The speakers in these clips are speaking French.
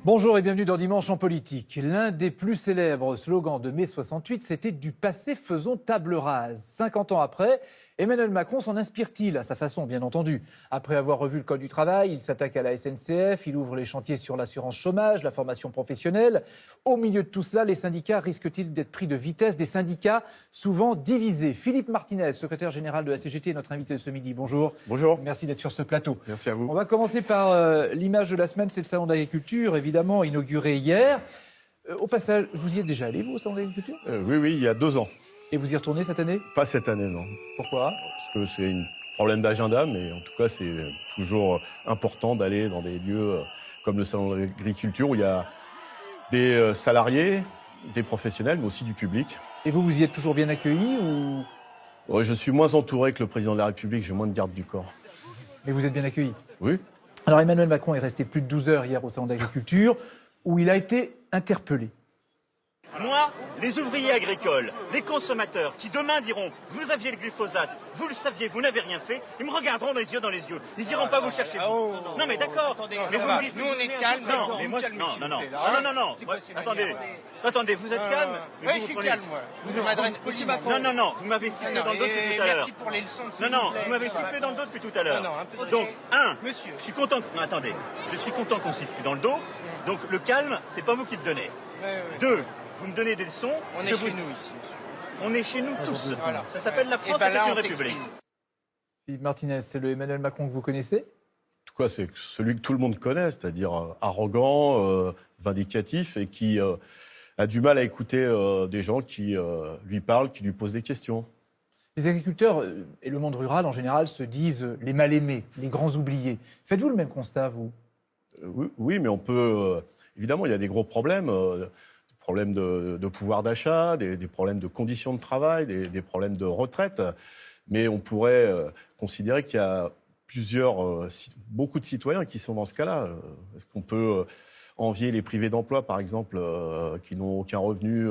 Bonjour et bienvenue dans Dimanche en politique. L'un des plus célèbres slogans de mai 68, c'était « Du passé, faisons table rase ». 50 ans après, Emmanuel Macron s'en inspire-t-il à sa façon, bien entendu. Après avoir revu le code du travail, il s'attaque à la SNCF, il ouvre les chantiers sur l'assurance chômage, la formation professionnelle. Au milieu de tout cela, les syndicats risquent-ils d'être pris de vitesse? Des syndicats souvent divisés. Philippe Martinez, secrétaire général de la CGT, est notre invité ce midi. Bonjour. Bonjour. Merci d'être sur ce plateau. Merci à vous. On va commencer par l'image de la semaine, c'est le salon d'agriculture, évidemment, inauguré hier. Au passage, vous y êtes déjà allé, vous, au salon d'agriculture? Oui, il y a 2 ans. Et vous y retournez cette année? Pas cette année, non. Pourquoi? Parce que c'est un problème d'agenda, mais en tout cas, c'est toujours important d'aller dans des lieux comme le salon d'agriculture où il y a des salariés, des professionnels, mais aussi du public. Et vous y êtes toujours bien accueillis ou... Ouais, je suis moins entouré que le président de la République, j'ai moins de garde du corps. Mais vous êtes bien accueillis? Oui. Alors Emmanuel Macron est resté plus de 12 heures hier au salon d'agriculture où il a été interpellé. Moi, les ouvriers agricoles, les consommateurs qui demain diront « Vous aviez le glyphosate, vous le saviez, vous n'avez rien fait », ils me regarderont les yeux dans les yeux. Ils iront pas vous chercher. Non mais d'accord. Mais vous me dites... Nous on est calme. Non, mais moi... Non. Attendez, vous êtes calme? Oui, je suis calme, moi. Je m'adresse poliment. Non, vous m'avez sifflé dans le dos depuis tout à l'heure. Merci pour les leçons. Non, vous m'avez sifflé dans le dos depuis tout à l'heure. Non, un peu de Donc, Monsieur. je suis content... Non, attendez. Je suis content qu'on siffle dans le dos. Donc, le calme, c'est pas vous qui le donnez. 2, vous me donnez des leçons. On est chez nous ici, monsieur. On est chez nous tous. Voilà. Ça s'appelle la France, Et c'est là, une on république. s'exprime. Philippe Martinez, c'est le Emmanuel Macron que vous connaissez? En tout cas, c'est celui que tout le monde connaît, c'est-à-dire arrogant, vindicatif et qui a du mal à écouter des gens qui lui parlent, qui lui posent des questions. Les agriculteurs et le monde rural en général se disent les mal-aimés, les grands oubliés. Faites-vous le même constat, vous? Oui, mais on peut... évidemment, il y a des gros problèmes. Des problèmes de pouvoir d'achat, des problèmes de conditions de travail, des problèmes de retraite. Mais on pourrait considérer qu'il y a beaucoup de citoyens qui sont dans ce cas-là. Est-ce qu'on peut envier les privés d'emploi, par exemple, qui n'ont aucun revenu,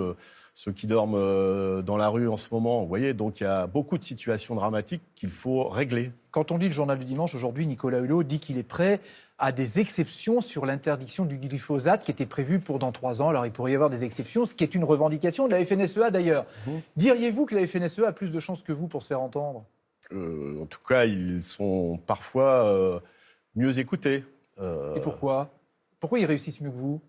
ceux qui dorment dans la rue en ce moment? Vous voyez, donc il y a beaucoup de situations dramatiques qu'il faut régler. Quand on lit le journal du dimanche, aujourd'hui, Nicolas Hulot dit qu'il est prêt à des exceptions sur l'interdiction du glyphosate qui était prévue pour dans 3 ans. Alors il pourrait y avoir des exceptions, ce qui est une revendication de la FNSEA d'ailleurs. Diriez-vous que la FNSEA a plus de chances que vous pour se faire entendre? En tout cas, ils sont parfois mieux écoutés. Et pourquoi? Pourquoi ils réussissent mieux que vous?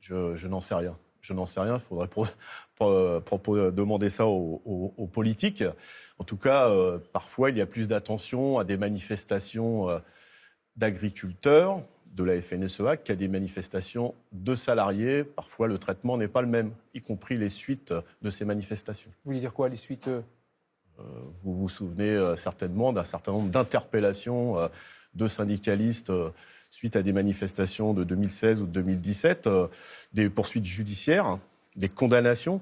Je n'en sais rien. Il faudrait demander ça aux politiques. En tout cas, parfois, il y a plus d'attention à des manifestations d'agriculteurs de la FNSEA qu'à des manifestations de salariés. Parfois, le traitement n'est pas le même, y compris les suites de ces manifestations. Vous voulez dire quoi, les suites? Vous vous souvenez certainement d'un certain nombre d'interpellations de syndicalistes suite à des manifestations de 2016 ou de 2017, des poursuites judiciaires, des condamnations.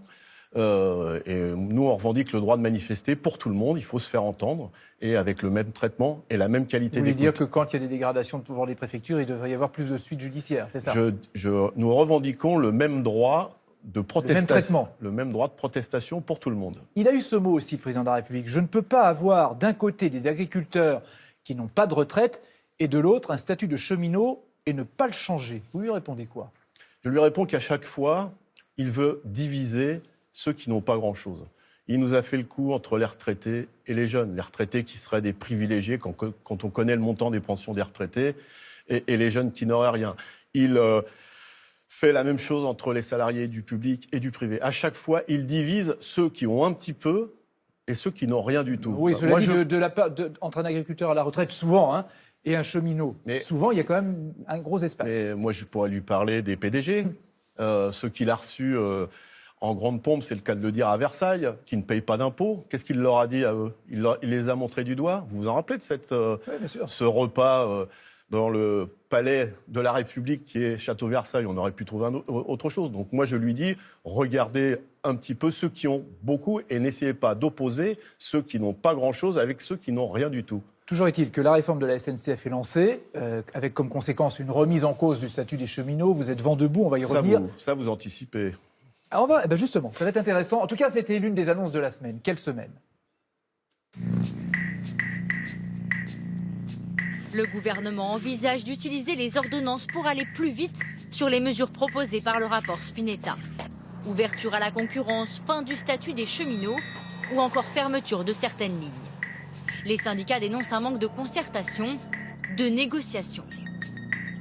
Et nous, on revendique le droit de manifester pour tout le monde. Il faut se faire entendre et avec le même traitement et la même qualité d'écoute. Vous voulez dire que quand il y a des dégradations devant les préfectures, il devrait y avoir plus de suites judiciaires, c'est ça? Nous revendiquons le même droit de protestation. Le même droit de protestation pour tout le monde. Il a eu ce mot aussi, le président de la République. Je ne peux pas avoir d'un côté des agriculteurs qui n'ont pas de retraite et de l'autre un statut de cheminot et ne pas le changer. Vous lui répondez quoi? Je lui réponds qu'à chaque fois, il veut diviser ceux qui n'ont pas grand-chose. Il nous a fait le coup entre les retraités et les jeunes. Les retraités qui seraient des privilégiés quand on connaît le montant des pensions des retraités et les jeunes qui n'auraient rien. Il fait la même chose entre les salariés du public et du privé. À chaque fois, il divise ceux qui ont un petit peu et ceux qui n'ont rien du tout. Oui, cela dit, entre un agriculteur à la retraite, souvent, et un cheminot, souvent, il y a quand même un gros espace. Mais moi, je pourrais lui parler des PDG, ceux qu'il a reçus en grande pompe, c'est le cas de le dire, à Versailles, qui ne payent pas d'impôts. Qu'est-ce qu'il leur a dit à eux? Il les a montrés du doigt. Vous vous en rappelez de ce repas dans le palais de la République qui est Château Versailles? On aurait pu trouver autre chose. Donc moi, je lui dis, regardez un petit peu ceux qui ont beaucoup et n'essayez pas d'opposer ceux qui n'ont pas grand-chose avec ceux qui n'ont rien du tout. Toujours est-il que la réforme de la SNCF est lancée, avec comme conséquence une remise en cause du statut des cheminots. Vous êtes vent debout, on va y revenir. Ça, vous anticipez. Alors justement, ça va être intéressant. En tout cas, c'était l'une des annonces de la semaine. Quelle semaine? Le gouvernement envisage d'utiliser les ordonnances pour aller plus vite sur les mesures proposées par le rapport Spinetta. Ouverture à la concurrence, fin du statut des cheminots ou encore fermeture de certaines lignes. Les syndicats dénoncent un manque de concertation, de négociation.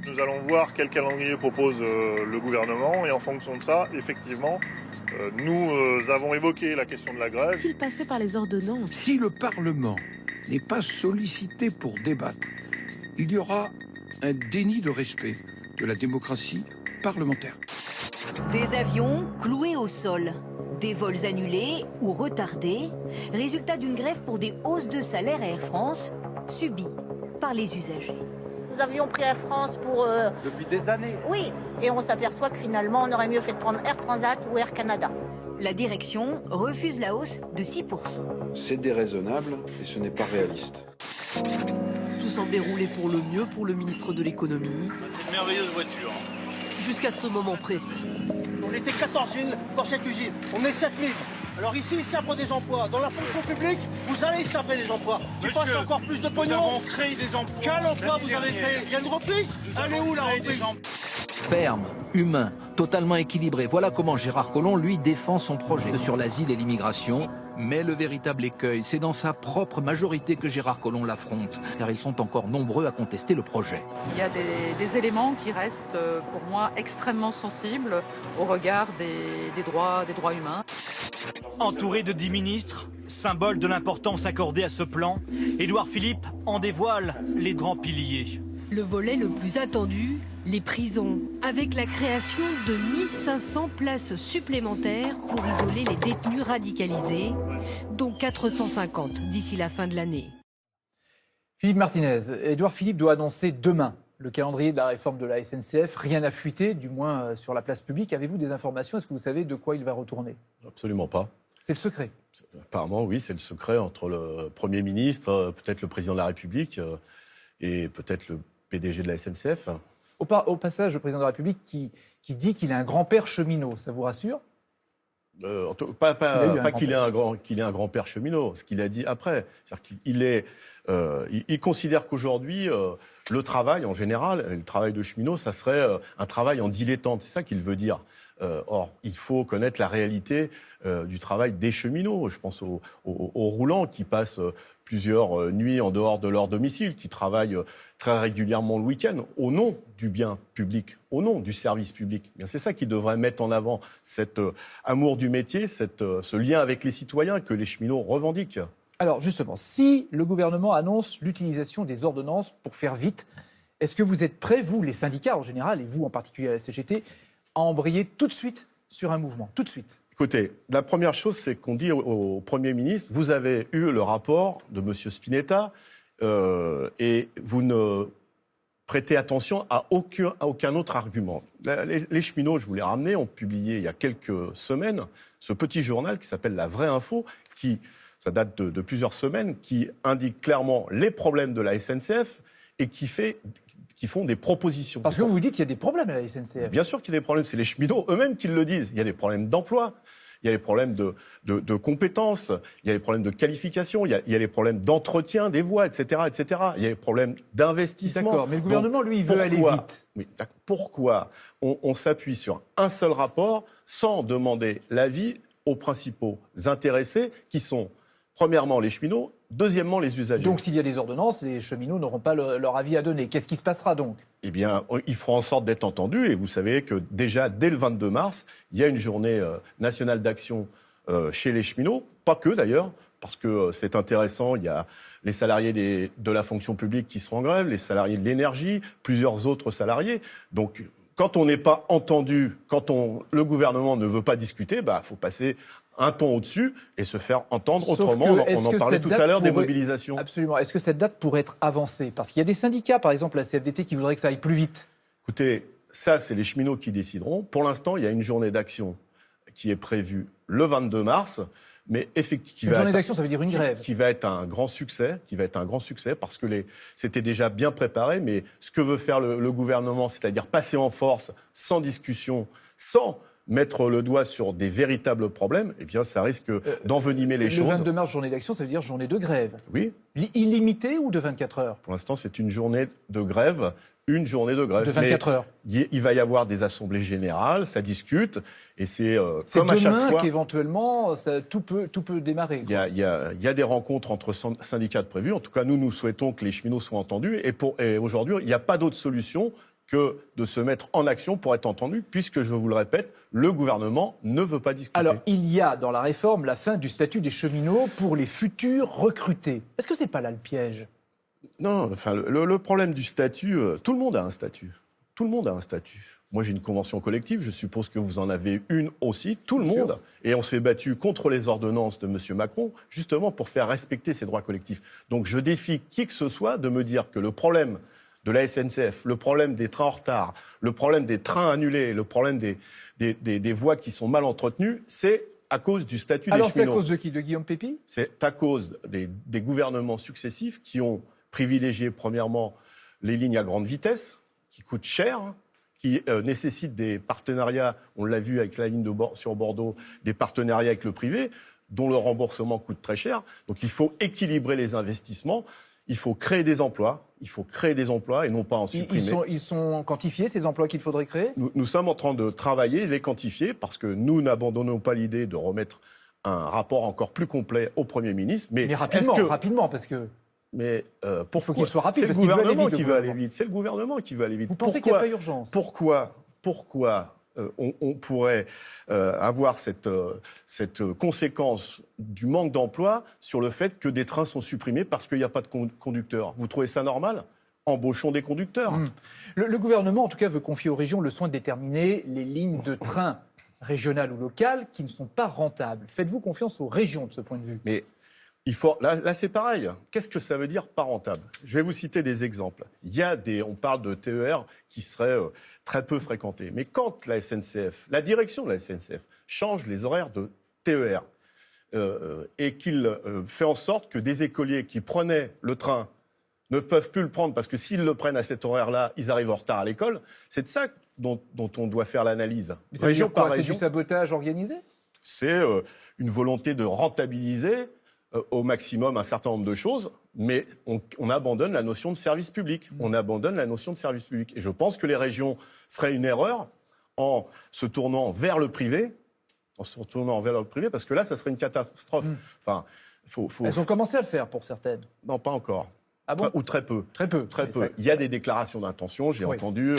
Nous allons voir quel calendrier propose le gouvernement et en fonction de ça, effectivement, nous avons évoqué la question de la grève. S'il passait par les ordonnances. Si le Parlement n'est pas sollicité pour débattre, il y aura un déni de respect de la démocratie parlementaire. Des avions cloués au sol, des vols annulés ou retardés, résultat d'une grève pour des hausses de salaire à Air France subies par les usagers. Nous avions pris Air France pour... Depuis des années. Oui, et on s'aperçoit que finalement, on aurait mieux fait de prendre Air Transat ou Air Canada. La direction refuse la hausse de 6%. C'est déraisonnable et ce n'est pas réaliste. Tout semblait rouler pour le mieux pour le ministre de l'économie. C'est une merveilleuse voiture. Jusqu'à ce moment précis. On était 14 000 dans cette usine, on est 7 000. Alors ici, ils sabrent des emplois. Dans la fonction publique, vous allez sabrer des emplois. Tu passes encore plus de pognon. Nous avons créé des emplois. Quel emploi vous avez créé? Il y a une reprise? Elle est où la reprise? Ferme, humain, totalement équilibré. Voilà comment Gérard Collomb, lui, défend son projet sur l'asile et l'immigration. Mais le véritable écueil, c'est dans sa propre majorité que Gérard Collomb l'affronte, car ils sont encore nombreux à contester le projet. Il y a des éléments qui restent, pour moi, extrêmement sensibles au regard des droits humains. Entouré de 10 ministres, symbole de l'importance accordée à ce plan, Édouard Philippe en dévoile les grands piliers. Le volet le plus attendu, les prisons, avec la création de 1500 places supplémentaires pour isoler les détenus radicalisés, dont 450 d'ici la fin de l'année. Philippe Martinez, Édouard Philippe doit annoncer demain le calendrier de la réforme de la SNCF. Rien n'a fuité, du moins sur la place publique. Avez-vous des informations? Est-ce que vous savez de quoi il va retourner? Absolument pas. C'est le secret. Apparemment, oui, c'est le secret entre le Premier ministre, peut-être le Président de la République et peut-être le PDG de la SNCF. Au passage, le Président de la République qui dit qu'il est un grand-père cheminot, ça vous rassure? Pas qu'il ait un grand-père cheminot, ce qu'il a dit après. C'est-à-dire il considère qu'aujourd'hui, le travail en général, le travail de cheminot, ça serait un travail en dilettante. C'est ça qu'il veut dire. Or, il faut connaître la réalité du travail des cheminots. Je pense aux roulants qui passent plusieurs nuits en dehors de leur domicile, qui travaillent très régulièrement le week-end au nom du bien public, au nom du service public. C'est ça qui devrait mettre en avant cet amour du métier, ce lien avec les citoyens que les cheminots revendiquent. Alors justement, si le gouvernement annonce l'utilisation des ordonnances pour faire vite, est-ce que vous êtes prêts, vous, les syndicats en général, et vous en particulier à la CGT, à embrayer tout de suite sur un mouvement, tout de suite? Écoutez, la première chose, c'est qu'on dit au Premier ministre, vous avez eu le rapport de M. Spinetta et vous ne prêtez attention à aucun autre argument. Les cheminots, je vous l'ai ramené, ont publié il y a quelques semaines ce petit journal qui s'appelle La Vraie Info, ça date de plusieurs semaines, qui indique clairement les problèmes de la SNCF et qui font des propositions. Parce que vous dites qu'il y a des problèmes à la SNCF. Bien sûr qu'il y a des problèmes, c'est les cheminots eux-mêmes qui le disent. Il y a des problèmes d'emploi, il y a des problèmes de compétences, il y a des problèmes de qualification, il y a des problèmes d'entretien des voies, etc., etc. Il y a des problèmes d'investissement. D'accord, mais le gouvernement, lui, il veut aller vite. Oui, pourquoi on s'appuie sur un seul rapport sans demander l'avis aux principaux intéressés qui sont, premièrement, les cheminots, deuxièmement, les usagers. Donc, s'il y a des ordonnances, les cheminots n'auront pas leur avis à donner. Qu'est-ce qui se passera donc? Eh bien, ils feront en sorte d'être entendus. Et vous savez que déjà, dès le 22 mars, il y a une journée nationale d'action chez les cheminots. Pas que, d'ailleurs, parce que c'est intéressant. Il y a les salariés de la fonction publique qui seront en grève, les salariés de l'énergie, plusieurs autres salariés. Donc, quand on n'est pas entendu, quand le gouvernement ne veut pas discuter, faut passer un ton au-dessus et se faire entendre autrement. On en parlait tout à l'heure des mobilisations. Absolument. Est-ce que cette date pourrait être avancée? Parce qu'il y a des syndicats, par exemple la CFDT, qui voudraient que ça aille plus vite. Écoutez, ça, c'est les cheminots qui décideront. Pour l'instant, il y a une journée d'action qui est prévue le 22 mars. Mais effectivement, une journée d'action, ça veut dire une grève. Qui va être un grand succès, parce que c'était déjà bien préparé. Mais ce que veut faire le gouvernement, c'est-à-dire passer en force, sans discussion, sans mettre le doigt sur des véritables problèmes, eh bien, ça risque d'envenimer les choses. Le 22 mars, journée d'action, ça veut dire journée de grève. Oui. Illimitée ou de 24 heures? Pour l'instant, c'est une journée de grève une journée de grève. De 24 heures. Il va y avoir des assemblées générales, ça discute, et c'est comme à chaque fois. C'est demain qu'éventuellement tout peut démarrer. Il y a des rencontres entre syndicats de prévues. En tout cas, nous souhaitons que les cheminots soient entendus. Et aujourd'hui, il n'y a pas d'autre solution que de se mettre en action pour être entendu, puisque, je vous le répète, le gouvernement ne veut pas discuter. Alors, il y a dans la réforme la fin du statut des cheminots pour les futurs recrutés. Est-ce que c'est pas là le piège ? Non, enfin, le problème du statut, tout le monde a un statut. Tout le monde a un statut. Moi, j'ai une convention collective, je suppose que vous en avez une aussi, tout le monde. Et on s'est battu contre les ordonnances de M. Macron, justement pour faire respecter ces droits collectifs. Donc, je défie qui que ce soit de me dire que le problème de la SNCF, le problème des trains en retard, le problème des trains annulés, le problème des voies qui sont mal entretenues, c'est à cause du statut des cheminots. Alors, c'est à cause de qui ? De Guillaume Pépi ? C'est à cause des gouvernements successifs qui ont privilégié, premièrement, les lignes à grande vitesse, qui coûtent cher, qui nécessitent des partenariats, on l'a vu avec la ligne sur Bordeaux, des partenariats avec le privé, dont le remboursement coûte très cher. Donc il faut équilibrer les investissements, il faut créer des emplois, et non pas en supprimer. Ils sont quantifiés, ces emplois qu'il faudrait créer ? Nous sommes en train de travailler, les quantifier, parce que nous n'abandonnons pas l'idée de remettre un rapport encore plus complet au Premier ministre. Mais rapidement, parce que... Mais il faut qu'il soit rapide, c'est le gouvernement qui veut aller vite. C'est le gouvernement qui veut aller vite. Vous pensez qu'il n'y a pas urgence ? Pourquoi on pourrait avoir cette conséquence du manque d'emploi sur le fait que des trains sont supprimés parce qu'il n'y a pas de conducteurs ? Vous trouvez ça normal ? Embauchons des conducteurs. Le gouvernement, en tout cas, veut confier aux régions le soin de déterminer les lignes de train régionales ou locales qui ne sont pas rentables. Faites-vous confiance aux régions de ce point de vue ? Mais là, c'est pareil. Qu'est-ce que ça veut dire pas rentable ? Je vais vous citer des exemples. On parle de TER qui seraient très peu fréquentés. Mais quand la direction de la SNCF change les horaires de TER et qu'il fait en sorte que des écoliers qui prenaient le train ne peuvent plus le prendre parce que s'ils le prennent à cet horaire-là, ils arrivent en retard à l'école, c'est de ça dont on doit faire l'analyse. Mais ça veut dire quoi ? C'est du sabotage organisé ? C'est une volonté de rentabiliser au maximum un certain nombre de choses, mais on abandonne la notion de service public. Et je pense que les régions feraient une erreur en se tournant vers le privé, parce que là, ça serait une catastrophe. Enfin, Elles ont commencé à le faire pour certaines. Non, pas encore. Ah bon ? Ou très peu. Très peu. Il y a des déclarations d'intention, j'ai entendu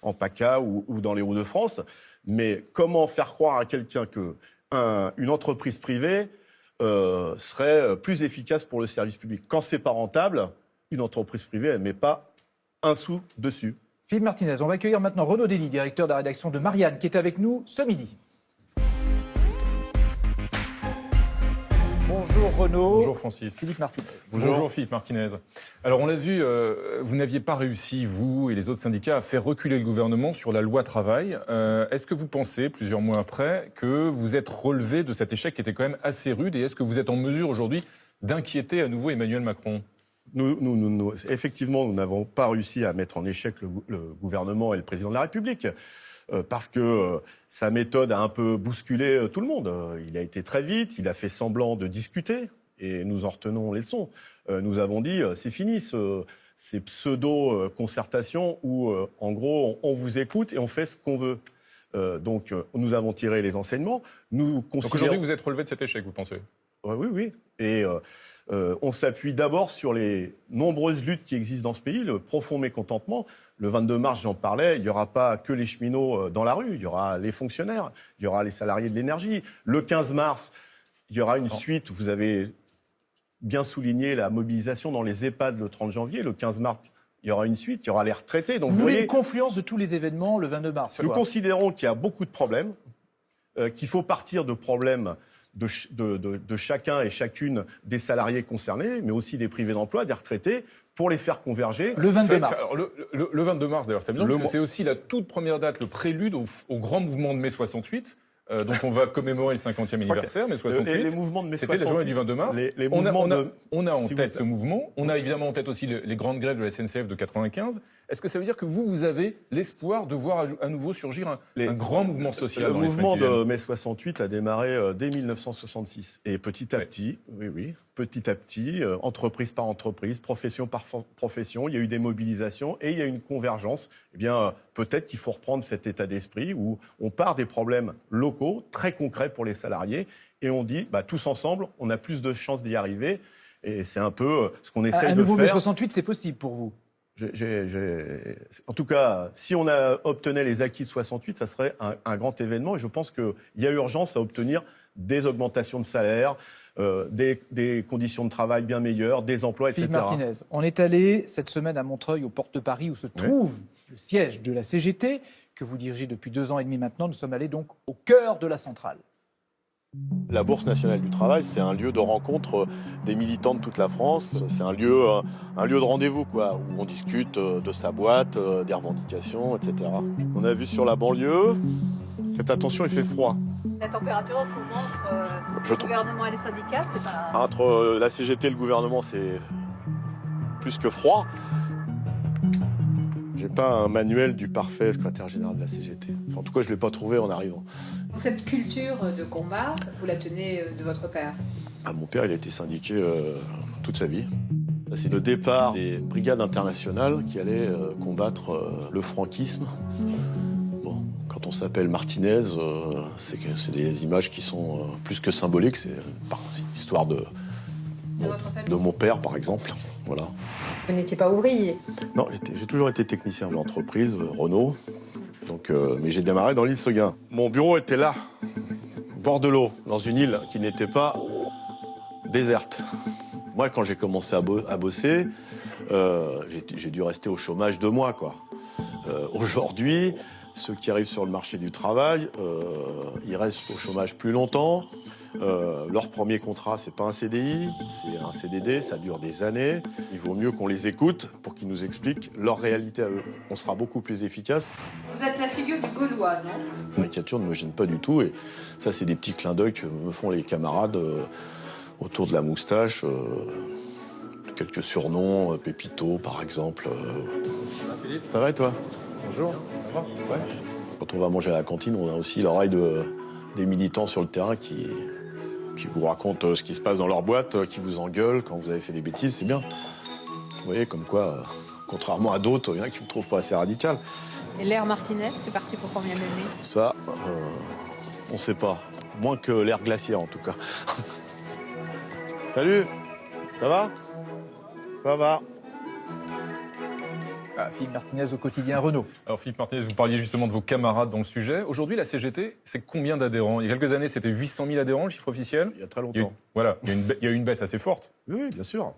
en PACA ou dans les Hauts-de-France, mais comment faire croire à quelqu'un qu'une entreprise privée serait plus efficace pour le service public. Quand c'est pas rentable, une entreprise privée, elle ne met pas un sou dessus. Philippe Martinez, on va accueillir maintenant Renaud Dely, directeur de la rédaction de Marianne, qui est avec nous ce midi. Bonjour Renaud. Bonjour Francis. Philippe Martinez. Bonjour Philippe Martinez. Alors on l'a vu, vous n'aviez pas réussi, vous et les autres syndicats, à faire reculer le gouvernement sur la loi travail. Est-ce que vous pensez, plusieurs mois après, que vous êtes relevé de cet échec qui était quand même assez rude, et est-ce que vous êtes en mesure aujourd'hui d'inquiéter à nouveau Emmanuel Macron ? Effectivement, nous n'avons pas réussi à mettre en échec le gouvernement et le président de la République. Parce que sa méthode a un peu bousculé tout le monde. Il a été très vite, il a fait semblant de discuter, et nous en retenons les leçons. Nous avons dit, c'est fini ces pseudo-concertations où, en gros, on vous écoute et on fait ce qu'on veut. Donc, nous avons tiré les enseignements. Donc aujourd'hui, vous êtes relevé de cet échec, vous pensez ? Oui. Et on s'appuie d'abord sur les nombreuses luttes qui existent dans ce pays, le profond mécontentement. Le 22 mars, j'en parlais, il n'y aura pas que les cheminots dans la rue, il y aura les fonctionnaires, il y aura les salariés de l'énergie. Le 15 mars, il y aura une suite, vous avez bien souligné la mobilisation dans les EHPAD le 30 janvier. Le 15 mars, il y aura une suite, il y aura les retraités. Donc, vous voyez une confluence de tous les événements le 22 mars. Nous considérons qu'il y a beaucoup de problèmes, qu'il faut partir de problèmes de chacun et chacune des salariés concernés, mais aussi des privés d'emploi, des retraités, pour les faire converger. Le 22 mars. Le 22 mars, d'ailleurs, c'est amusant, parce que c'est aussi la toute première date, le prélude au grand mouvement de mai 68, dont on va commémorer le 50e anniversaire, mai 68. Les mouvements de mai 68. C'était la journée du 22 mars. On a en tête ce mouvement. On a évidemment en tête aussi les grandes grèves de la SNCF de 95. Est-ce que ça veut dire que vous avez l'espoir de voir à nouveau surgir un grand mouvement social? Le mouvement de mai 68 a démarré dès 1966. Et petit à petit, petit à petit, entreprise par entreprise, profession par profession, il y a eu des mobilisations et il y a eu une convergence. Eh bien, peut-être qu'il faut reprendre cet état d'esprit où on part des problèmes locaux, très concrets pour les salariés, et on dit, tous ensemble, on a plus de chances d'y arriver. Et c'est un peu ce qu'on essaye de faire. Un nouveau mai 68, c'est possible pour vous? En tout cas, si on obtenait les acquis de 68, ça serait un grand événement. Et je pense qu'il y a urgence à obtenir des augmentations de salaire, des conditions de travail bien meilleures, des emplois, etc. Philippe Martinez, on est allé cette semaine à Montreuil, aux portes de Paris, où se trouve le siège de la CGT, que vous dirigez depuis 2 ans et demi maintenant. Nous sommes allés donc au cœur de la centrale. La Bourse nationale du travail, c'est un lieu de rencontre des militants de toute la France. C'est un lieu de rendez-vous, quoi, où on discute de sa boîte, des revendications, etc. On a vu sur la banlieue, faites attention, il fait froid. La température en ce moment entre le gouvernement et les syndicats, c'est pas... Entre la CGT et le gouvernement, c'est plus que froid. J'ai pas un manuel du parfait secrétaire général de la CGT. Enfin, en tout cas, je l'ai pas trouvé en arrivant. Cette culture de combat, vous la tenez de votre père? Mon père, il a été syndiqué toute sa vie. C'est le départ des brigades internationales qui allaient combattre le franquisme. Bon, quand on s'appelle Martinez, c'est des images qui sont plus que symboliques. C'est l'histoire de mon père, par exemple. Voilà. Vous n'étiez pas ouvrier? Non, j'ai toujours été technicien de l'entreprise, Renault. Donc, mais j'ai démarré dans l'île Seguin. Mon bureau était là, au bord de l'eau, dans une île qui n'était pas déserte. Moi, quand j'ai commencé à bosser, j'ai dû rester au chômage 2 mois, quoi. Aujourd'hui, ceux qui arrivent sur le marché du travail, ils restent au chômage plus longtemps. Leur premier contrat, c'est pas un CDI, c'est un CDD, ça dure des années. Il vaut mieux qu'on les écoute pour qu'ils nous expliquent leur réalité à eux. On sera beaucoup plus efficace. Vous êtes la figure du Gaulois, non? La caricature ne me gêne pas du tout, et ça, c'est des petits clins d'œil que me font les camarades autour de la moustache. Quelques surnoms, Pépito, par exemple. Ça va, Philippe? Ça va et toi? Bonjour. Ça va? Ouais. Quand on va manger à la cantine, on a aussi l'oreille des militants sur le terrain qui vous racontent ce qui se passe dans leur boîte, qui vous engueulent quand vous avez fait des bêtises, c'est bien. Vous voyez, comme quoi, contrairement à d'autres, il y en a qui me trouvent pas assez radical. Et l'ère Martinez, c'est parti pour combien d'années? Ça, on sait pas. Moins que l'ère glaciaire, en tout cas. Salut! Ça va? Ça va. Philippe Martinez au quotidien Renault. Alors Philippe Martinez, vous parliez justement de vos camarades dans le sujet. Aujourd'hui, la CGT, c'est combien d'adhérents? Il y a quelques années, c'était 800 000 adhérents, le chiffre officiel. Il y a très longtemps. Il y a eu une baisse assez forte. Oui, bien sûr.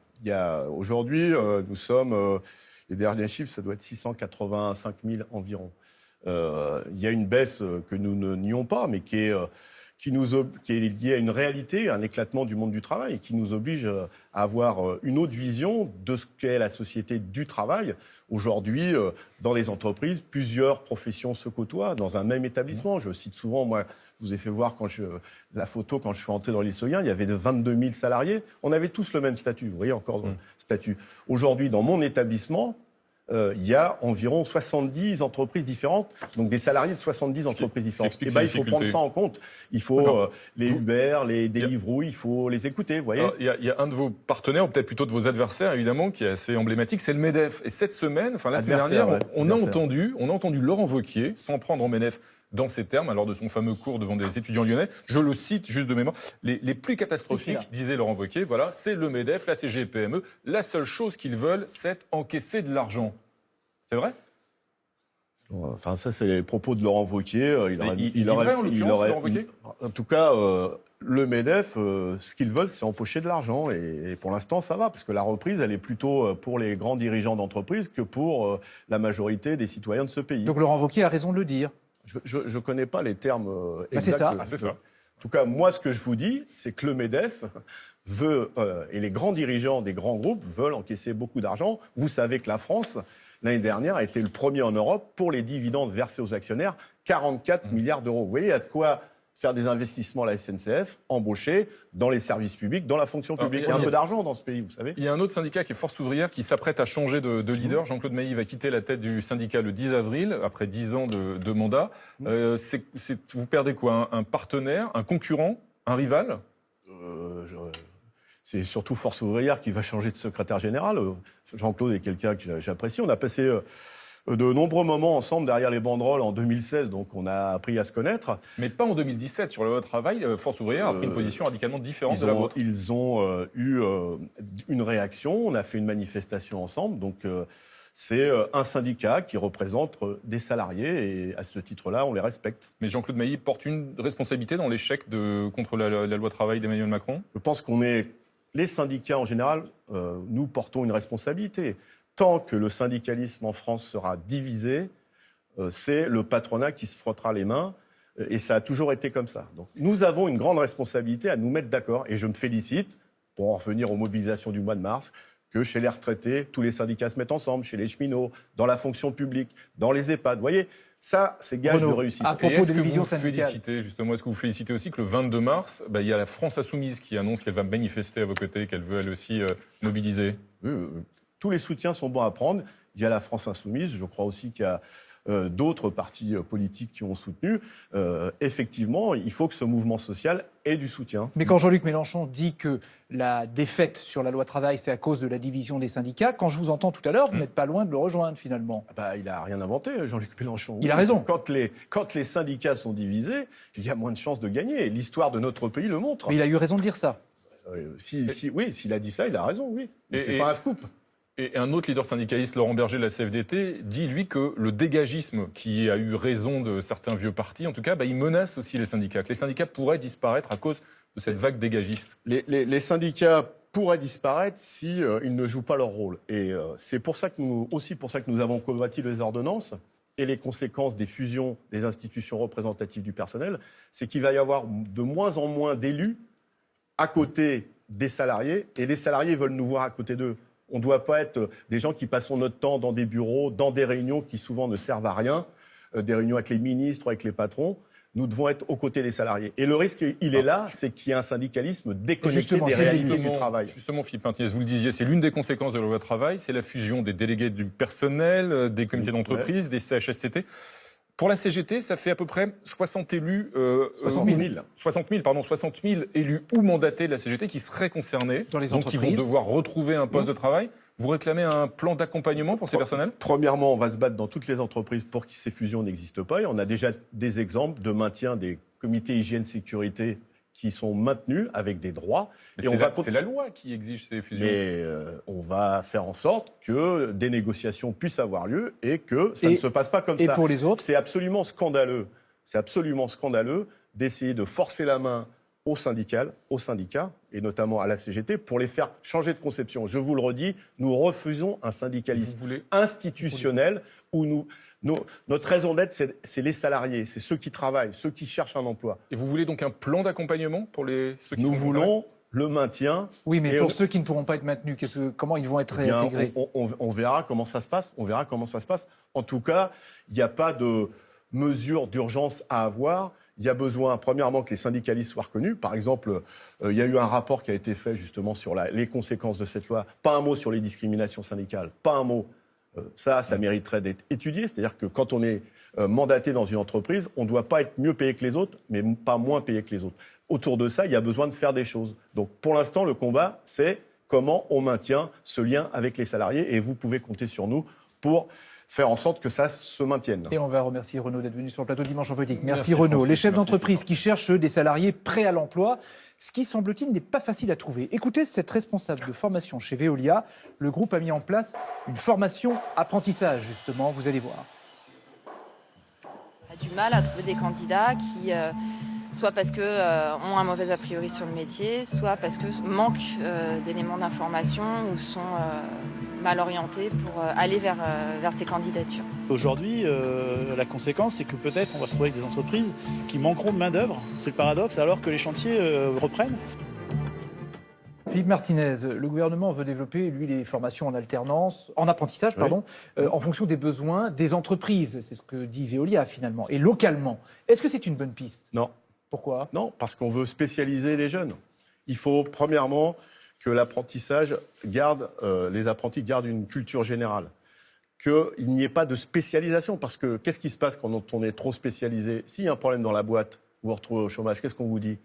Aujourd'hui, nous sommes... les derniers chiffres, ça doit être 685 000 environ. Il y a une baisse que nous ne nions pas, mais qui est liée à une réalité, un éclatement du monde du travail, qui nous oblige à avoir une autre vision de ce qu'est la société du travail. Aujourd'hui, dans les entreprises, plusieurs professions se côtoient dans un même établissement. Je cite souvent, moi, je vous ai fait voir la photo quand je suis entré dans l'île Seguin, il y avait 22 000 salariés. On avait tous le même statut, vous voyez encore le statut. Aujourd'hui, dans mon établissement, il y a environ 70 entreprises différentes, donc des salariés de 70 entreprises différentes. Et il faut prendre ça en compte. Il faut les Uber, les Deliveroo, il faut les écouter, vous voyez. Il y a un de vos partenaires, ou peut-être plutôt de vos adversaires, évidemment, qui est assez emblématique, c'est le MEDEF. Et cette semaine, la semaine dernière, on a entendu Laurent Wauquiez s'en prendre au MEDEF dans ces termes, lors de son fameux cours devant des étudiants lyonnais. Je le cite juste de mémoire. Les plus catastrophiques, disait Laurent Wauquiez, voilà, c'est le MEDEF, la CGPME. La seule chose qu'ils veulent, c'est encaisser de l'argent. C'est vrai? Enfin, ça, c'est les propos de Laurent Wauquiez. En tout cas, le MEDEF, ce qu'ils veulent, c'est empocher de l'argent. Et pour l'instant, ça va, parce que la reprise, elle est plutôt pour les grands dirigeants d'entreprise que pour la majorité des citoyens de ce pays. Donc Laurent Wauquiez a raison de le dire. Je ne connais pas les termes exacts. C'est ça. En tout cas, moi, ce que je vous dis, c'est que le MEDEF veut, et les grands dirigeants des grands groupes veulent encaisser beaucoup d'argent. Vous savez que la France, l'année dernière, a été le premier en Europe pour les dividendes versés aux actionnaires, 44 milliards d'euros. Vous voyez, il y a de quoi faire des investissements à la SNCF, embaucher dans les services publics, dans la fonction publique. Il y a un peu d'argent dans ce pays, vous savez. Il y a un autre syndicat qui est Force ouvrière qui s'apprête à changer de leader. Jean-Claude Mailly va quitter la tête du syndicat le 10 avril, après 10 ans de mandat. Vous perdez quoi? Un partenaire, un concurrent, un rival? C'est surtout Force ouvrière qui va changer de secrétaire général. Jean-Claude est quelqu'un que j'apprécie. On a passé de nombreux moments ensemble derrière les banderoles en 2016, donc on a appris à se connaître. Mais pas en 2017. Sur le loi travail, Force ouvrière a pris une position radicalement différente de la vôtre. Ils ont eu une réaction, on a fait une manifestation ensemble, donc c'est un syndicat qui représente des salariés et à ce titre-là, on les respecte. Mais Jean-Claude Mailly porte une responsabilité dans l'échec contre la loi travail d'Emmanuel Macron? Je pense les syndicats en général, nous portons une responsabilité. Tant que le syndicalisme en France sera divisé, c'est le patronat qui se frottera les mains, et ça a toujours été comme ça. Donc, nous avons une grande responsabilité à nous mettre d'accord, et je me félicite, pour en revenir aux mobilisations du mois de mars, que chez les retraités, tous les syndicats se mettent ensemble, chez les cheminots, dans la fonction publique, dans les EHPAD. Vous voyez, ça, c'est gage de réussite. À propos de division syndicale, est-ce que vous félicitez aussi que le 22 mars, il y a la France Insoumise qui annonce qu'elle va manifester à vos côtés, qu'elle veut elle aussi mobiliser? Tous les soutiens sont bons à prendre. Il y a la France Insoumise, je crois aussi qu'il y a d'autres partis politiques qui ont soutenu. Effectivement, il faut que ce mouvement social ait du soutien. Mais quand Jean-Luc Mélenchon dit que la défaite sur la loi travail, c'est à cause de la division des syndicats, quand je vous entends tout à l'heure, vous n'êtes pas loin de le rejoindre finalement. Il n'a rien inventé, Jean-Luc Mélenchon. Il a raison. Quand les syndicats sont divisés, il y a moins de chances de gagner. L'histoire de notre pays le montre. Mais il a eu raison de dire ça. Oui, s'il a dit ça, il a raison, oui. Mais c'est pas un scoop. Et un autre leader syndicaliste, Laurent Berger de la CFDT, dit, lui, que le dégagisme, qui a eu raison de certains vieux partis, en tout cas, il menace aussi les syndicats. Que les syndicats pourraient disparaître à cause de cette vague dégagiste. Les syndicats pourraient disparaître si ils ne jouent pas leur rôle. Et c'est pour ça que nous avons combattu les ordonnances et les conséquences des fusions des institutions représentatives du personnel. C'est qu'il va y avoir de moins en moins d'élus à côté des salariés, et les salariés veulent nous voir à côté d'eux. On ne doit pas être des gens qui passons notre temps dans des bureaux, dans des réunions qui souvent ne servent à rien, des réunions avec les ministres, avec les patrons. Nous devons être aux côtés des salariés. Et le risque, il est là, c'est qu'il y ait un syndicalisme déconnecté des réalités du travail. Justement, Philippe Pintiès, vous le disiez, c'est l'une des conséquences de la loi travail, c'est la fusion des délégués du personnel, des comités d'entreprise, des CHSCT. Pour la CGT, ça fait à peu près 60 élus... 60 000 élus ou mandatés de la CGT qui seraient concernés, dans les donc qui vont devoir retrouver un poste de travail. Vous réclamez un plan d'accompagnement pour ces personnels? Premièrement, on va se battre dans toutes les entreprises pour que ces fusions n'existent pas. Et on a déjà des exemples de maintien des comités hygiène-sécurité qui sont maintenus avec des droits. C'est la loi qui exige ces fusions. Mais on va faire en sorte que des négociations puissent avoir lieu et que ça ne se passe pas comme ça. Et pour les autres? C'est absolument scandaleux d'essayer de forcer la main aux syndicats, et notamment à la CGT, pour les faire changer de conception. Je vous le redis, nous refusons un syndicalisme institutionnel où notre raison d'être, c'est les salariés, c'est ceux qui travaillent, ceux qui cherchent un emploi. Et vous voulez donc un plan d'accompagnement pour ceux qui Nous voulons le maintien. Oui, mais pour ceux qui ne pourront pas être maintenus, comment ils vont être réintégrés? On verra comment ça se passe. En tout cas, il n'y a pas de mesures d'urgence à avoir. Il y a besoin, premièrement, que les syndicalistes soient reconnus. Par exemple, il y a eu un rapport qui a été fait justement sur les conséquences de cette loi. Pas un mot sur les discriminations syndicales, pas un mot. Ça mériterait d'être étudié. C'est-à-dire que quand on est mandaté dans une entreprise, on ne doit pas être mieux payé que les autres, mais pas moins payé que les autres. Autour de ça, il y a besoin de faire des choses. Donc pour l'instant, le combat, c'est comment on maintient ce lien avec les salariés. Et vous pouvez compter sur nous pour faire en sorte que ça se maintienne. Et on va remercier Renaud d'être venu sur le plateau Dimanche en Politique. Merci Renaud. Francis, les chefs d'entreprise qui cherchent des salariés prêts à l'emploi, ce qui semble-t-il n'est pas facile à trouver. Écoutez cette responsable de formation chez Veolia. Le groupe a mis en place une formation apprentissage, justement, vous allez voir. On a du mal à trouver des candidats qui, soit parce qu'ils ont un mauvais a priori sur le métier, soit parce que manquent d'éléments d'information ou sont mal orientés pour aller vers ces candidatures. Aujourd'hui, la conséquence, c'est que peut-être on va se trouver avec des entreprises qui manqueront de main-d'œuvre. C'est le paradoxe, alors que les chantiers reprennent. Philippe Martinez, le gouvernement veut développer, lui, les formations en alternance, en apprentissage, pardon, en fonction des besoins des entreprises. C'est ce que dit Veolia, finalement, et localement. Est-ce que c'est une bonne piste? Non. Pourquoi? Non, parce qu'on veut spécialiser les jeunes. Il faut, premièrement, que l'apprentissage garde, les apprentis gardent une culture générale. Qu'il n'y ait pas de spécialisation. Parce que qu'est-ce qui se passe quand on est trop spécialisé? S'il y a un problème dans la boîte, vous vous retrouvez au chômage, qu'est-ce qu'on vous dit?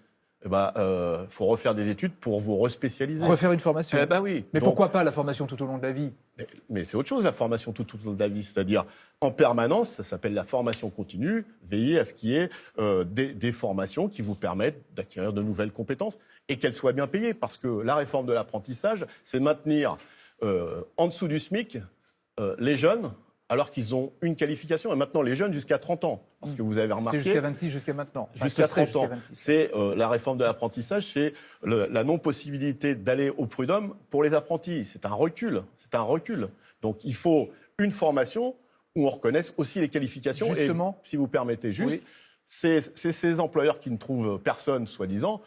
Faut refaire des études pour vous respécialiser. Refaire une formation. Oui. Mais pourquoi pas la formation tout au long de la vie? Mais c'est autre chose, la formation tout au long de la vie. C'est-à-dire, en permanence, ça s'appelle la formation continue, veiller à ce qu'il y ait des formations qui vous permettent d'acquérir de nouvelles compétences et qu'elles soient bien payées. Parce que la réforme de l'apprentissage, c'est maintenir en dessous du SMIC les jeunes, alors qu'ils ont une qualification. Et maintenant, les jeunes jusqu'à 30 ans. Parce que vous avez remarqué... C'est jusqu'à 26, jusqu'à maintenant. Jusqu'à 30 ans. C'est la réforme de l'apprentissage, c'est la non-possibilité d'aller au prud'homme pour les apprentis. C'est un recul. C'est un recul. Donc, il faut une formation où on reconnaisse aussi les qualifications. Justement. Et, si vous permettez juste, c'est ces employeurs qui ne trouvent personne, soi-disant,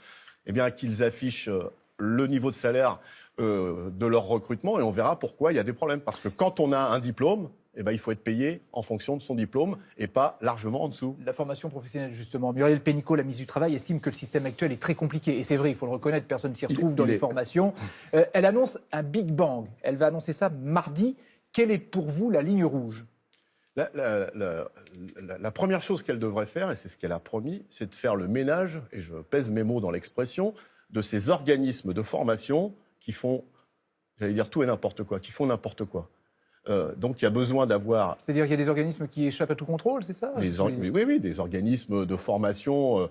eh bien, qu'ils affichent le niveau de salaire de leur recrutement et on verra pourquoi il y a des problèmes. Parce que quand on a un diplôme, il faut être payé en fonction de son diplôme et pas largement en dessous. La formation professionnelle, justement. Muriel Pénicaud, la ministre du Travail, estime que le système actuel est très compliqué. Et c'est vrai, il faut le reconnaître, personne ne s'y retrouve dans les formations. Elle annonce un Big Bang. Elle va annoncer ça mardi. Quelle est pour vous la ligne rouge? La première chose qu'elle devrait faire, et c'est ce qu'elle a promis, c'est de faire le ménage, et je pèse mes mots dans l'expression, de ces organismes de formation qui font, j'allais dire tout et n'importe quoi, qui font n'importe quoi. Donc il y a besoin d'avoir... C'est-à-dire qu'il y a des organismes qui échappent à tout contrôle, c'est ça? Oui, des organismes de formation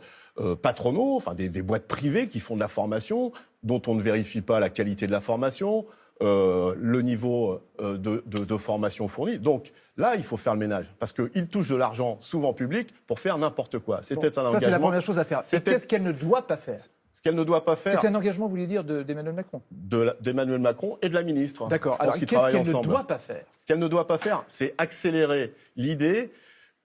patronaux, enfin des boîtes privées qui font de la formation, dont on ne vérifie pas la qualité de la formation, le niveau de formation fourni. Donc là, il faut faire le ménage, parce qu'ils touchent de l'argent, souvent public, pour faire n'importe quoi. C'était un engagement... Ça, c'est la première chose à faire. Qu'est-ce qu'elle ne doit pas faire? Ce qu'elle ne doit pas faire... C'est un engagement, vous voulez dire, d'Emmanuel Macron? D'Emmanuel Macron et de la ministre. D'accord. Alors, qu'est-ce qu'elle ne doit pas faire? Ce qu'elle ne doit pas faire, c'est accélérer l'idée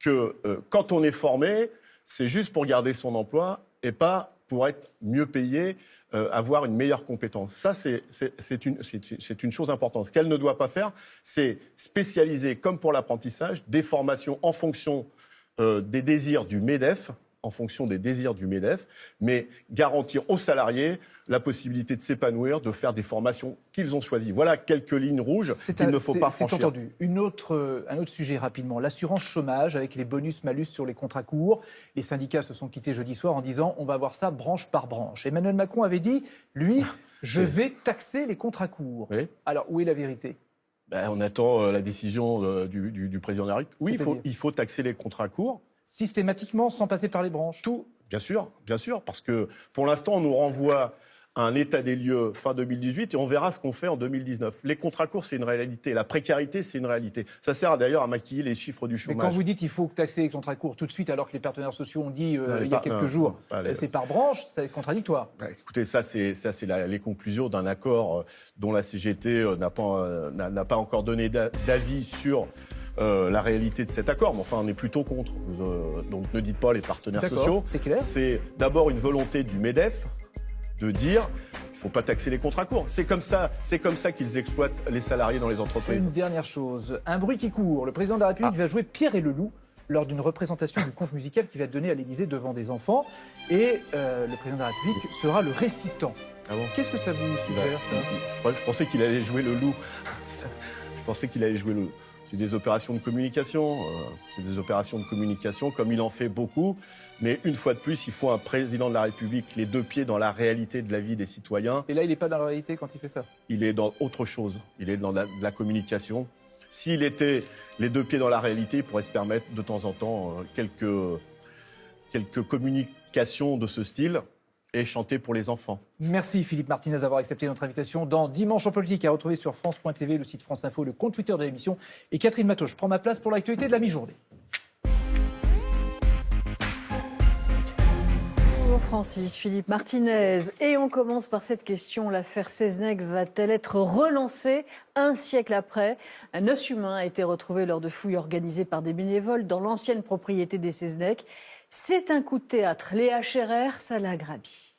que quand on est formé, c'est juste pour garder son emploi et pas pour être mieux payé, avoir une meilleure compétence. Ça, c'est une chose importante. Ce qu'elle ne doit pas faire, c'est spécialiser, comme pour l'apprentissage, des formations en fonction des désirs du MEDEF, mais garantir aux salariés la possibilité de s'épanouir, de faire des formations qu'ils ont choisies. Voilà quelques lignes rouges qu'il ne faut pas franchir. C'est entendu. Un autre sujet rapidement, l'assurance chômage avec les bonus-malus sur les contrats courts. Les syndicats se sont quittés jeudi soir en disant on va voir ça branche par branche. Emmanuel Macron avait dit, lui, je vais taxer les contrats courts. Oui. Alors, où est la vérité? On attend la décision du président de la République. Oui, il faut taxer les contrats courts. Systématiquement, sans passer par les branches? Tout, bien sûr, parce que pour l'instant, on nous renvoie à un état des lieux fin 2018 et on verra ce qu'on fait en 2019. Les contrats courts, c'est une réalité. La précarité, c'est une réalité. Ça sert d'ailleurs à maquiller les chiffres du chômage. Mais quand vous dites qu'il faut taxer les contrats courts tout de suite, alors que les partenaires sociaux ont dit il y a quelques jours, c'est par branche, c'est contradictoire. Écoutez, ça c'est les conclusions d'un accord dont la CGT n'a pas encore donné d'avis sur la réalité de cet accord, mais enfin on est plutôt contre. Donc ne dites pas les partenaires sociaux. C'est clair. C'est d'abord une volonté du MEDEF de dire il ne faut pas taxer les contrats courts. C'est comme ça qu'ils exploitent les salariés dans les entreprises. Une dernière chose, un bruit qui court. Le président de la République va jouer Pierre et le Loup lors d'une représentation du conte musical qui va être donné à l'Élysée devant des enfants. Et le président de la République sera le récitant. Ah bon? Qu'est-ce que ça vous suggère, ça? Je pensais qu'il allait jouer le loup. C'est des opérations de communication. Comme il en fait beaucoup. Mais une fois de plus, il faut un président de la République les deux pieds dans la réalité de la vie des citoyens. Et là, il n'est pas dans la réalité quand il fait ça? Il est dans autre chose. Il est dans de la communication. S'il était les deux pieds dans la réalité, il pourrait se permettre de temps en temps quelques communications de ce style et chanter pour les enfants. Merci Philippe Martinez d'avoir accepté notre invitation dans Dimanche en politique, à retrouver sur France.tv, le site France Info, le compte Twitter de l'émission. Et Catherine Matteau, je prends ma place pour l'actualité de la mi-journée. Bonjour Francis, Philippe Martinez. Et on commence par cette question. L'affaire Seznec va-t-elle être relancée un siècle après? Un os humain a été retrouvé lors de fouilles organisées par des bénévoles dans l'ancienne propriété des Seznec. C'est un coup de théâtre. Léa Scherer, Salah Grabi.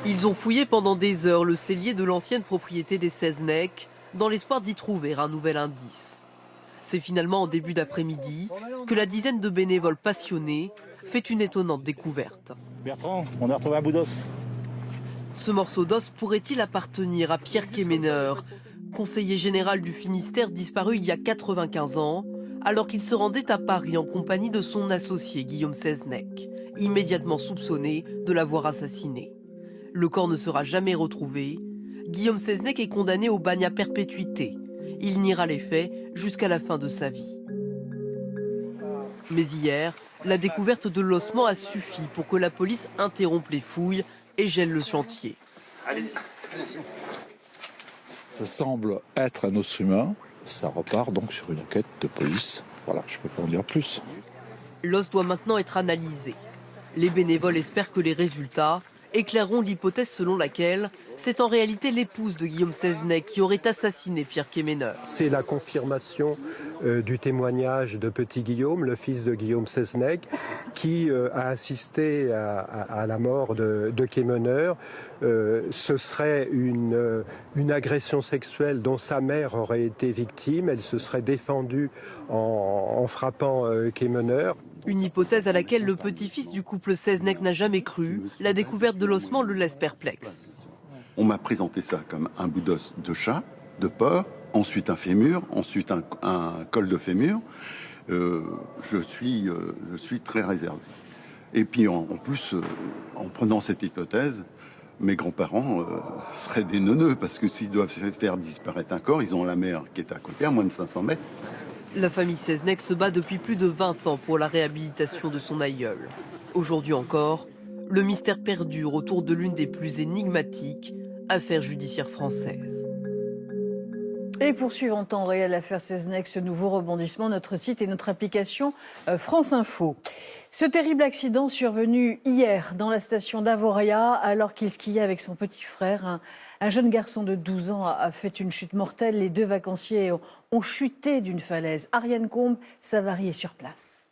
Ils ont fouillé pendant des heures le cellier de l'ancienne propriété des Seznec dans l'espoir d'y trouver un nouvel indice. C'est finalement en début d'après-midi que la dizaine de bénévoles passionnés fait une étonnante découverte. Bertrand, on a retrouvé un bout d'os. Ce morceau d'os pourrait-il appartenir à Pierre Quéméneur, conseiller général du Finistère disparu il y a 95 ans, alors qu'il se rendait à Paris en compagnie de son associé Guillaume Seznec, immédiatement soupçonné de l'avoir assassiné. Le corps ne sera jamais retrouvé. Guillaume Seznec est condamné au bagne à perpétuité. Il niera les faits jusqu'à la fin de sa vie. Mais hier, la découverte de l'ossement a suffi pour que la police interrompe les fouilles et gèle le chantier. Ça semble être un os humain. Ça repart donc sur une enquête de police. Voilà, je ne peux pas en dire plus. L'os doit maintenant être analysé. Les bénévoles espèrent que les résultats éclaireront l'hypothèse selon laquelle c'est en réalité l'épouse de Guillaume Seznec qui aurait assassiné Pierre Quéméneur. C'est la confirmation du témoignage de petit Guillaume, le fils de Guillaume Seznec, qui a assisté à la mort de Quéméneur. Ce serait une agression sexuelle dont sa mère aurait été victime. Elle se serait défendue en frappant Quéméneur. Une hypothèse à laquelle le petit-fils du couple Seznec n'a jamais cru. La découverte de l'ossement le laisse perplexe. On m'a présenté ça comme un bout d'os de chat, de porc, ensuite un fémur, ensuite un col de fémur. Je suis très réservé. Et puis en plus, en prenant cette hypothèse, mes grands-parents seraient des neuneux, parce que s'ils doivent faire disparaître un corps, ils ont la mer qui est à côté, à moins de 500 mètres. La famille Seznec se bat depuis plus de 20 ans pour la réhabilitation de son aïeul. Aujourd'hui encore, le mystère perdure autour de l'une des plus énigmatiques affaires judiciaires françaises. Et pour suivre en temps réel l'affaire Seznec, ce nouveau rebondissement, notre site et notre application France Info. Ce terrible accident survenu hier dans la station d'Avoria alors qu'il skiait avec son petit frère. Un jeune garçon de 12 ans a fait une chute mortelle. Les deux vacanciers ont chuté d'une falaise. Ariane Combe, Savary est sur place.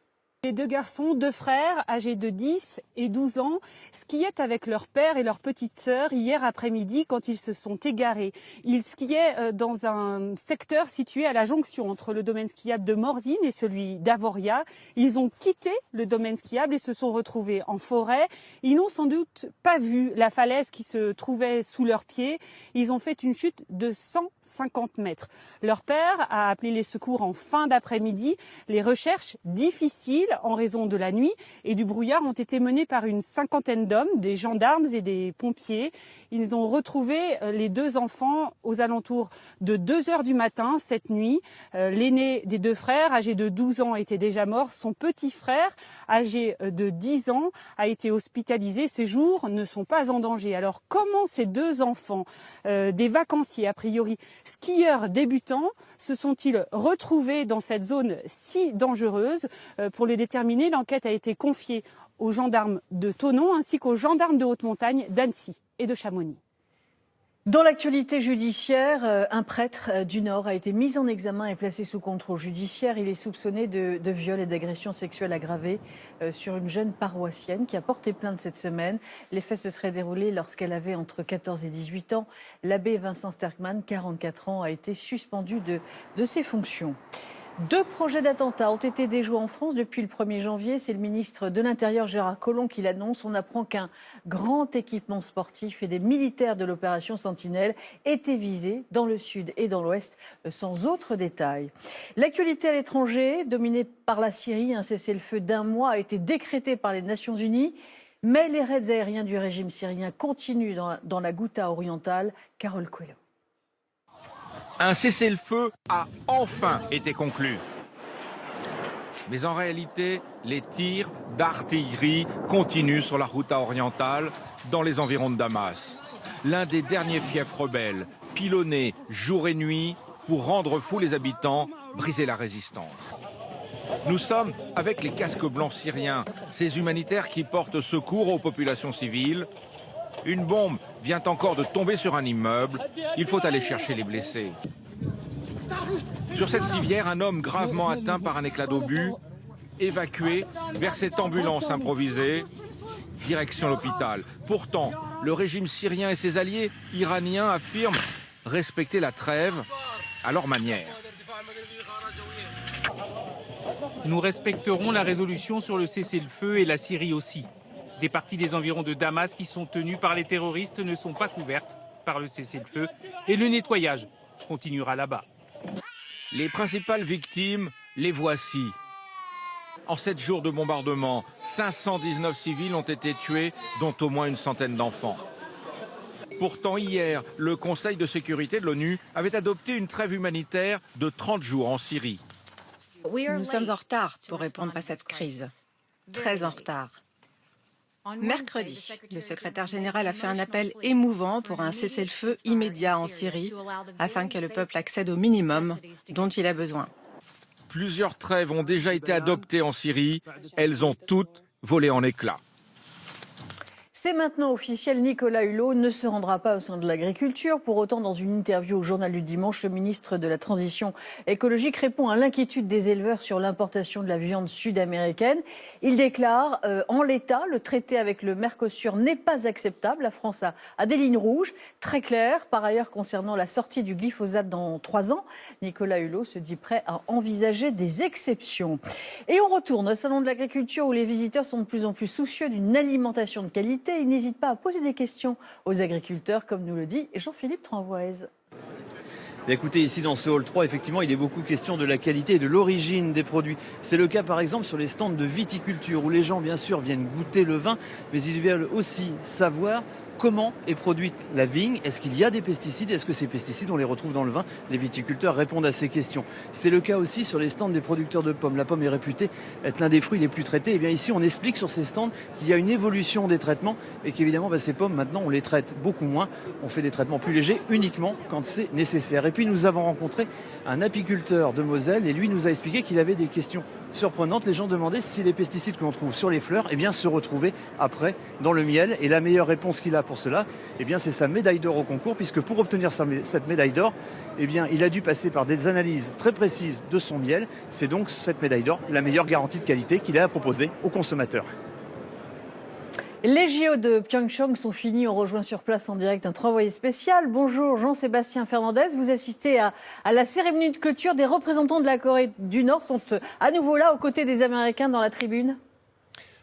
Les deux garçons, deux frères, âgés de 10 et 12 ans, skiaient avec leur père et leur petite sœur hier après-midi quand ils se sont égarés. Ils skiaient dans un secteur situé à la jonction entre le domaine skiable de Morzine et celui d'Avoria. Ils ont quitté le domaine skiable et se sont retrouvés en forêt. Ils n'ont sans doute pas vu la falaise qui se trouvait sous leurs pieds. Ils ont fait une chute de 150 mètres. Leur père a appelé les secours en fin d'après-midi. Les recherches difficiles en raison de la nuit et du brouillard ont été menés par une cinquantaine d'hommes, des gendarmes et des pompiers. Ils ont retrouvé les deux enfants aux alentours de 2 heures du matin cette nuit. L'aîné des deux frères, âgé de 12 ans, était déjà mort. Son petit frère, âgé de 10 ans, a été hospitalisé. Ses jours ne sont pas en danger. Alors comment ces deux enfants, des vacanciers a priori, skieurs débutants, se sont-ils retrouvés dans cette zone si dangereuse? Pour le déterminer, l'enquête a été confiée aux gendarmes de Thonon ainsi qu'aux gendarmes de haute montagne d'Annecy et de Chamonix. Dans l'actualité judiciaire, un prêtre du Nord a été mis en examen et placé sous contrôle judiciaire. Il est soupçonné de viol et d'agression sexuelle aggravée sur une jeune paroissienne qui a porté plainte cette semaine. Les faits se seraient déroulés lorsqu'elle avait entre 14 et 18 ans. L'abbé Vincent Sterckmann, 44 ans, a été suspendu de ses fonctions. 2 projets d'attentats ont été déjoués en France depuis le 1er janvier. C'est le ministre de l'Intérieur Gérard Collomb qui l'annonce. On apprend qu'un grand équipement sportif et des militaires de l'opération Sentinelle étaient visés dans le sud et dans l'ouest, sans autre détail. L'actualité à l'étranger, dominée par la Syrie, un cessez-le-feu d'1 mois a été décrété par les Nations Unies. Mais les raids aériens du régime syrien continuent dans la Ghouta orientale. Carole Coelho. Un cessez-le-feu a enfin été conclu. Mais en réalité, les tirs d'artillerie continuent sur la Ghouta orientale, dans les environs de Damas. L'un des derniers fiefs rebelles, pilonnés jour et nuit pour rendre fous les habitants, briser la résistance. Nous sommes avec les casques blancs syriens, ces humanitaires qui portent secours aux populations civiles. Une bombe vient encore de tomber sur un immeuble. Il faut aller chercher les blessés. Sur cette civière, un homme gravement atteint par un éclat d'obus, évacué vers cette ambulance improvisée, direction l'hôpital. Pourtant, le régime syrien et ses alliés iraniens affirment respecter la trêve à leur manière. Nous respecterons la résolution sur le cessez-le-feu et la Syrie aussi. Des parties des environs de Damas qui sont tenues par les terroristes ne sont pas couvertes par le cessez-le-feu et le nettoyage continuera là-bas. Les principales victimes, les voici. En 7 jours de bombardement, 519 civils ont été tués, dont au moins une centaine d'enfants. Pourtant, hier, le Conseil de sécurité de l'ONU avait adopté une trêve humanitaire de 30 jours en Syrie. Nous sommes en retard pour répondre à cette crise. Très en retard. Mercredi, le secrétaire général a fait un appel émouvant pour un cessez-le-feu immédiat en Syrie, afin que le peuple accède au minimum dont il a besoin. Plusieurs trêves ont déjà été adoptées en Syrie. Elles ont toutes volé en éclats. C'est maintenant officiel, Nicolas Hulot ne se rendra pas au sein de l'agriculture. Pour autant, dans une interview au Journal du Dimanche, le ministre de la Transition écologique répond à l'inquiétude des éleveurs sur l'importation de la viande sud-américaine. Il déclare en l'état, le traité avec le Mercosur n'est pas acceptable. La France a des lignes rouges très claires. Par ailleurs, concernant la sortie du glyphosate dans 3 ans, Nicolas Hulot se dit prêt à envisager des exceptions. Et on retourne au Salon de l'agriculture où les visiteurs sont de plus en plus soucieux d'une alimentation de qualité. Il n'hésite pas à poser des questions aux agriculteurs, comme nous le dit Jean-Philippe Tranvoise. Écoutez, ici dans ce hall 3, effectivement, il est beaucoup question de la qualité et de l'origine des produits. C'est le cas par exemple sur les stands de viticulture où les gens bien sûr viennent goûter le vin, mais ils veulent aussi savoir comment est produite la vigne. Est-ce qu'il y a des pesticides? Est-ce que ces pesticides, on les retrouve dans le vin? Les viticulteurs répondent à ces questions. C'est le cas aussi sur les stands des producteurs de pommes. La pomme est réputée être l'un des fruits les plus traités. Et bien ici, on explique sur ces stands qu'il y a une évolution des traitements et qu'évidemment, ces pommes, maintenant, on les traite beaucoup moins. On fait des traitements plus légers uniquement quand c'est nécessaire. Et puis, nous avons rencontré un apiculteur de Moselle et lui nous a expliqué qu'il avait des questions surprenantes. Les gens demandaient si les pesticides que l'on trouve sur les fleurs se retrouvaient après dans le miel. Et la meilleure réponse qu'il a pour cela, c'est sa médaille d'or au concours, puisque pour obtenir cette médaille d'or, il a dû passer par des analyses très précises de son miel. C'est donc cette médaille d'or, la meilleure garantie de qualité qu'il a à proposer aux consommateurs. Les JO de Pyeongchang sont finis. On rejoint sur place en direct notre envoyé spécial. Bonjour Jean-Sébastien Fernandez. Vous assistez à la cérémonie de clôture. Des représentants de la Corée du Nord sont à nouveau là aux côtés des Américains dans la tribune.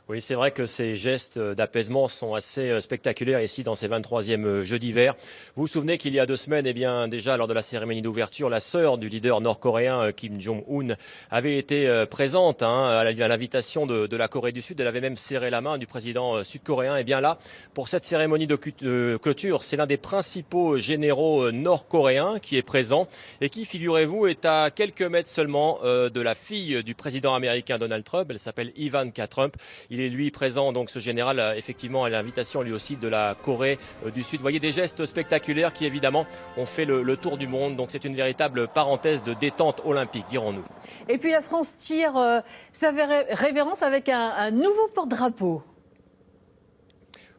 Oui, c'est vrai que ces gestes d'apaisement sont assez spectaculaires ici dans ces 23e Jeux d'hiver. Vous vous souvenez qu'il y a 2 semaines, déjà lors de la cérémonie d'ouverture, la sœur du leader nord-coréen Kim Jong-un avait été présente à l'invitation de la Corée du Sud. Elle avait même serré la main du président sud-coréen. Et bien là, pour cette cérémonie de clôture, c'est l'un des principaux généraux nord-coréens qui est présent et qui, figurez-vous, est à quelques mètres seulement de la fille du président américain Donald Trump. Elle s'appelle Ivanka Trump. Il est lui présent, donc ce général, effectivement, à l'invitation lui aussi de la Corée du Sud. Vous voyez des gestes spectaculaires qui, évidemment, ont fait le tour du monde. Donc c'est une véritable parenthèse de détente olympique, dirons-nous. Et puis la France tire sa révérence avec un nouveau porte-drapeau.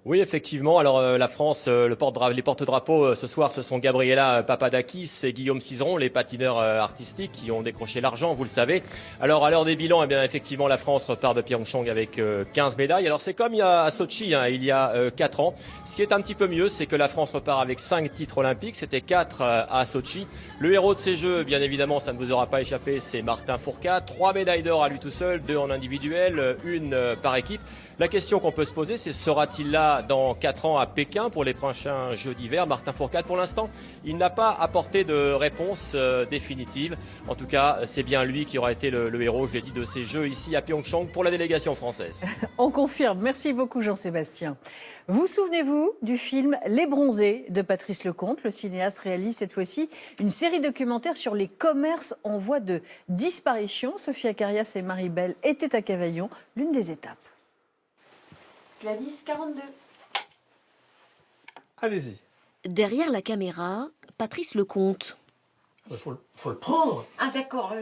Oui, effectivement. Alors la France, les porte-drapeaux ce soir, ce sont Gabriela Papadakis et Guillaume Cizeron, les patineurs artistiques qui ont décroché l'argent, vous le savez. Alors à l'heure des bilans, effectivement, la France repart de Pyeongchang avec 15 médailles. Alors c'est comme à Sochi, il y a 4 ans. Ce qui est un petit peu mieux, c'est que la France repart avec 5 titres olympiques. C'était 4 à Sochi. Le héros de ces Jeux, bien évidemment, ça ne vous aura pas échappé, c'est Martin Fourcade. 3 médailles d'or à lui tout seul, 2 en individuel, 1 par équipe. La question qu'on peut se poser, c'est sera-t-il là dans 4 ans à Pékin pour les prochains Jeux d'hiver? Martin Fourcade, pour l'instant, il n'a pas apporté de réponse définitive. En tout cas, c'est bien lui qui aura été le héros, je l'ai dit, de ces Jeux ici à Pyeongchang pour la délégation française. On confirme. Merci beaucoup Jean-Sébastien. Vous souvenez-vous du film Les Bronzés de Patrice Lecomte? Le cinéaste réalise cette fois-ci une série documentaire sur les commerces en voie de disparition. Sophia Carias et Marie Belle étaient à Cavaillon, l'une des étapes. Gladys, 42. Allez-y. Derrière la caméra, Patrice Lecomte. Faut le prendre. Ah d'accord,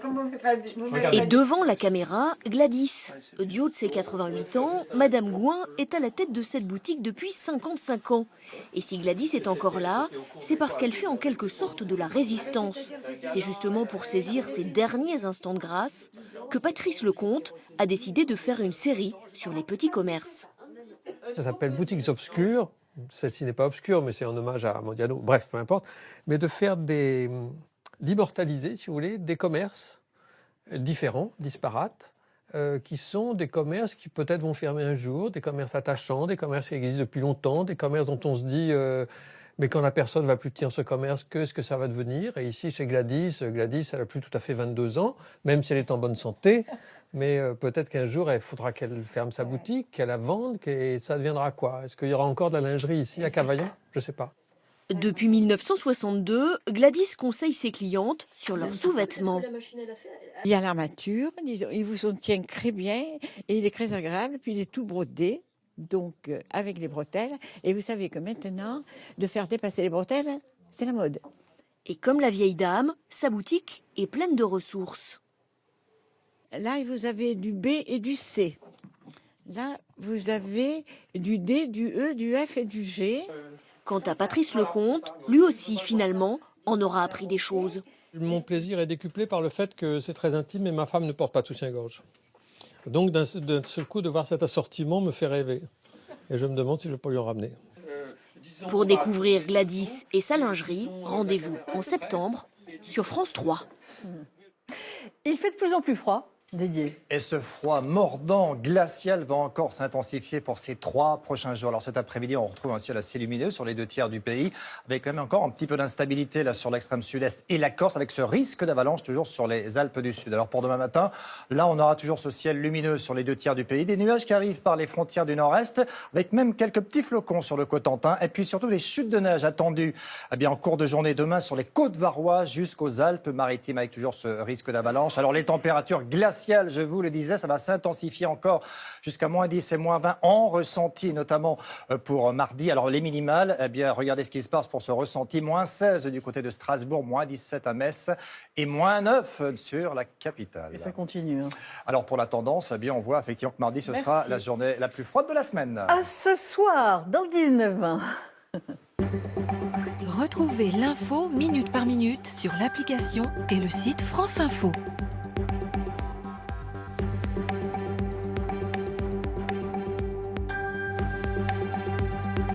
comment vous me pas... Et devant la caméra, Gladys. Du haut de ses 88 ans, Madame Gouin est à la tête de cette boutique depuis 55 ans. Et si Gladys est encore là, c'est parce qu'elle fait en quelque sorte de la résistance. C'est justement pour saisir ces derniers instants de grâce que Patrice Lecomte a décidé de faire une série sur les petits commerces. Ça s'appelle Boutiques obscures. Celle-ci n'est pas obscure, mais c'est en hommage à Mondiano. Bref, peu importe. Mais de faire d'immortaliser, si vous voulez, des commerces différents, disparates, qui sont des commerces qui peut-être vont fermer un jour, des commerces attachants, des commerces qui existent depuis longtemps, des commerces dont on se dit mais quand la personne ne va plus tenir ce commerce, qu'est-ce que ça va devenir? Et ici, chez Gladys, elle n'a plus tout à fait 22 ans, même si elle est en bonne santé, mais peut-être qu'un jour, il faudra qu'elle ferme sa boutique, qu'elle la vende, et ça deviendra quoi? Est-ce qu'il y aura encore de la lingerie ici à Cavaillon? Je ne sais pas. Depuis 1962, Gladys conseille ses clientes sur leurs sous-vêtements. Il y a l'armature, disons, il vous en tient très bien et il est très agréable, puis il est tout brodé, donc avec les bretelles. Et vous savez que maintenant, de faire dépasser les bretelles, c'est la mode. Et comme la vieille dame, sa boutique est pleine de ressources. Là, vous avez du B et du C. Là, vous avez du D, du E, du F et du G. Quant à Patrice Lecomte, lui aussi, finalement, en aura appris des choses. Mon plaisir est décuplé par le fait que c'est très intime et ma femme ne porte pas de soutien-gorge. Donc d'un seul coup, de voir cet assortiment me fait rêver. Et je me demande si je peux lui en ramener. Pour découvrir Gladys et sa lingerie, rendez-vous en septembre sur France 3. Il fait de plus en plus froid. Didier. Et ce froid mordant, glacial, va encore s'intensifier pour ces 3 prochains jours. Alors cet après-midi, on retrouve un ciel assez lumineux sur les 2 tiers du pays, avec même encore un petit peu d'instabilité là sur l'extrême sud-est et la Corse, avec ce risque d'avalanche toujours sur les Alpes du Sud. Alors pour demain matin, là on aura toujours ce ciel lumineux sur les 2 tiers du pays, des nuages qui arrivent par les frontières du nord-est, avec même quelques petits flocons sur le Cotentin, et puis surtout des chutes de neige attendues en cours de journée demain sur les côtes varoises jusqu'aux Alpes-Maritimes, avec toujours ce risque d'avalanche. Alors les températures glaciales, je vous le disais, ça va s'intensifier encore jusqu'à -10 et -20 en ressenti, notamment pour mardi. Alors les minimales, regardez ce qui se passe pour ce ressenti. -16 du côté de Strasbourg, -17 à Metz et -9 sur la capitale. Et ça continue. Alors pour la tendance, on voit effectivement que mardi, ce sera la journée la plus froide de la semaine. À ce soir, dans le 19-20. Retrouvez l'info minute par minute sur l'application et le site France Info.